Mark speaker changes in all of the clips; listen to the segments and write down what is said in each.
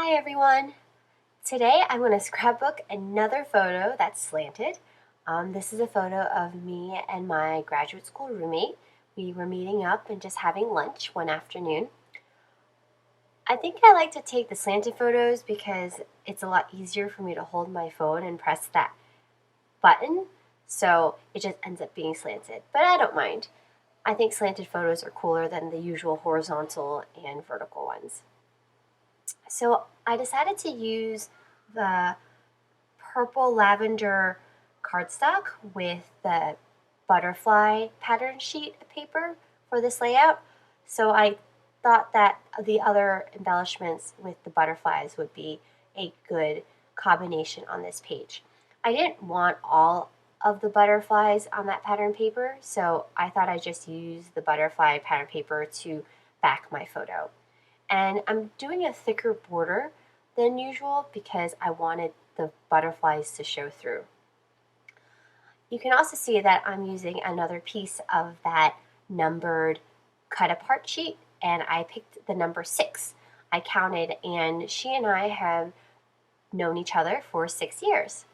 Speaker 1: Hi everyone! Today I'm going to scrapbook another photo that's slanted. This is a photo of me and my graduate school roommate. We were meeting up and just having lunch one afternoon. I think I like to take the slanted photos because it's a lot easier for me to hold my phone and press that button, so it just ends up being slanted, but I don't mind. I think slanted photos are cooler than the usual horizontal and vertical ones. So I decided to use the purple lavender cardstock with the butterfly pattern sheet of paper for this layout. So I thought that the other embellishments with the butterflies would be a good combination on this page. I didn't want all of the butterflies on that pattern paper, so I thought I'd just use the butterfly pattern paper to back my photo. And I'm doing a thicker border than usual because I wanted the butterflies to show through. You can also see that I'm using another piece of that numbered cut apart sheet, and I picked the number 6. I counted, and she and I have known each other for 6 years.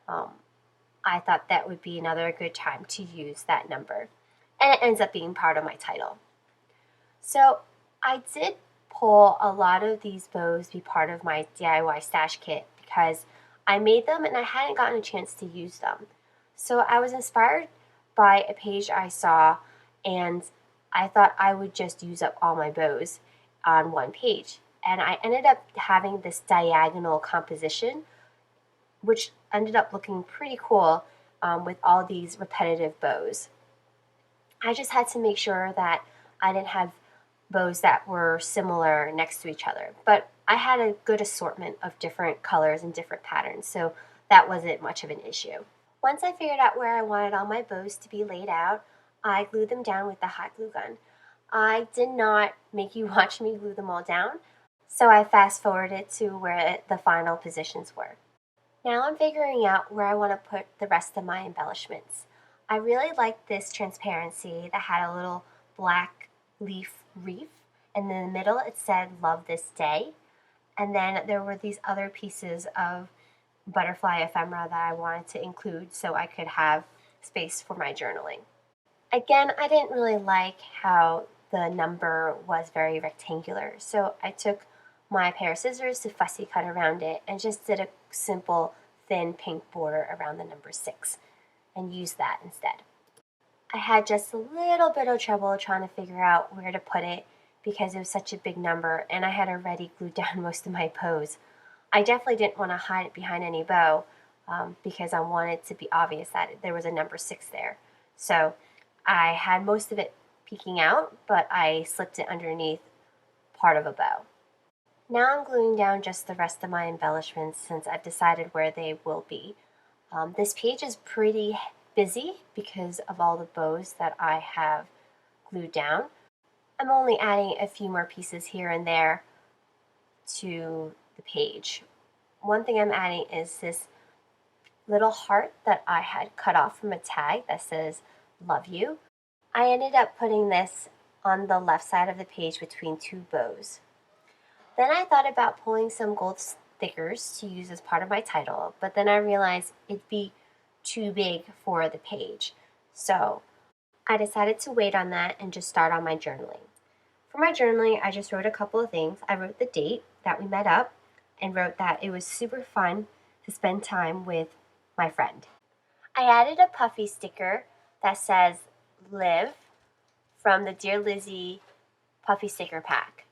Speaker 1: I thought that would be another good time to use that number, and it ends up being part of my title. So I did pull a lot of these bows be part of my DIY stash kit because I made them and I hadn't gotten a chance to use them. So I was inspired by a page I saw, and I thought I would just use up all my bows on one page. And I ended up having this diagonal composition, which ended up looking pretty cool with all these repetitive bows. I just had to make sure that I didn't have bows that were similar next to each other, but I had a good assortment of different colors and different patterns, so that wasn't much of an issue. Once I figured out where I wanted all my bows to be laid out, I glued them down with the hot glue gun. I did not make you watch me glue them all down, so I fast forwarded to where the final positions were. Now I'm figuring out where I want to put the rest of my embellishments. I really liked this transparency that had a little black leaf wreath, and in the middle it said "Love this day," and then there were these other pieces of butterfly ephemera that I wanted to include so I could have space for my journaling. Again, I didn't really like how the number was very rectangular, so I took my pair of scissors to fussy cut around it and just did a simple thin pink border around the number 6 and used that instead. I had just a little bit of trouble trying to figure out where to put it because it was such a big number and I had already glued down most of my bows. I definitely didn't want to hide it behind any bow because I wanted to be obvious that there was a number 6 there. So I had most of it peeking out, but I slipped it underneath part of a bow. Now I'm gluing down just the rest of my embellishments since I've decided where they will be. This page is pretty busy because of all the bows that I have glued down. I'm only adding a few more pieces here and there to the page. One thing I'm adding is this little heart that I had cut off from a tag that says "Love You." I ended up putting this on the left side of the page between 2 bows. Then I thought about pulling some gold stickers to use as part of my title, but then I realized it'd be too big for the page. So I decided to wait on that and just start on my journaling. For my journaling, I just wrote a couple of things. I wrote the date that we met up and wrote that it was super fun to spend time with my friend. I added a puffy sticker that says "Live" from the Dear Lizzie puffy sticker pack,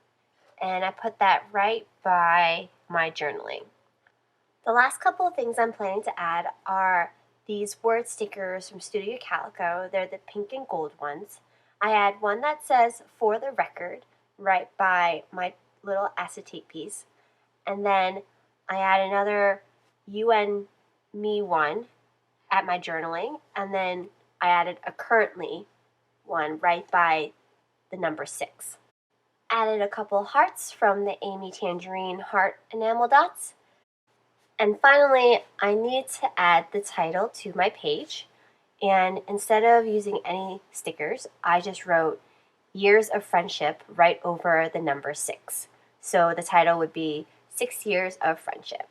Speaker 1: and I put that right by my journaling. The last couple of things I'm planning to add are these word stickers from Studio Calico. They're the pink and gold ones. I add one that says "For the Record" right by my little acetate piece. And then I add another "You and Me" one at my journaling. And then I added a "Currently" one right by the number 6. Added a couple hearts from the Amy Tangerine heart enamel dots. And finally, I need to add the title to my page. And instead of using any stickers, I just wrote "Years of Friendship" right over the number 6. So the title would be 6 years of friendship.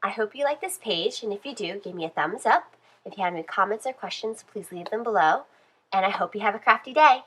Speaker 1: I hope you like this page, and if you do, give me a thumbs up. If you have any comments or questions, please leave them below. And I hope you have a crafty day.